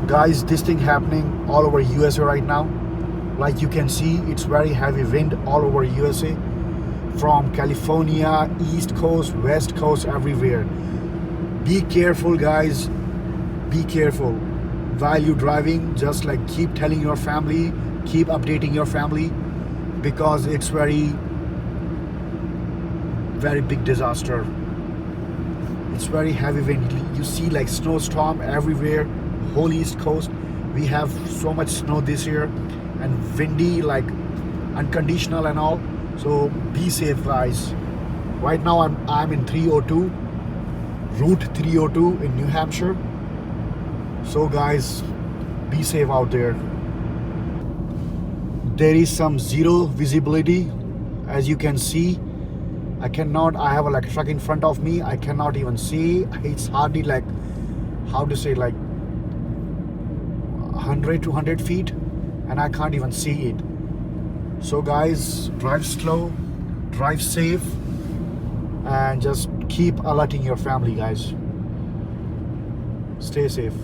Guys, this thing happening all over USA right now. Like you can see, it's very heavy wind all over USA, from California, East Coast, West Coast, everywhere. Be careful, guys. Be careful while you're driving. Just like keep telling your family, keep updating your family, because it's very big disaster. It's very heavy wind. You see like snowstorm everywhere, whole East Coast. We have so much snow this year, and windy, like unconditional and all. So be safe, guys. Right now I'm in 302, Route 302 in New Hampshire. So guys, be safe out there. There is some zero visibility, as you can see. I have a like truck in front of me. I cannot even see. It's hardly like, how to say, like 100 to 100 feet, and I can't even see it. So guys, drive slow, drive safe, and just keep alerting your family, guys. Stay safe.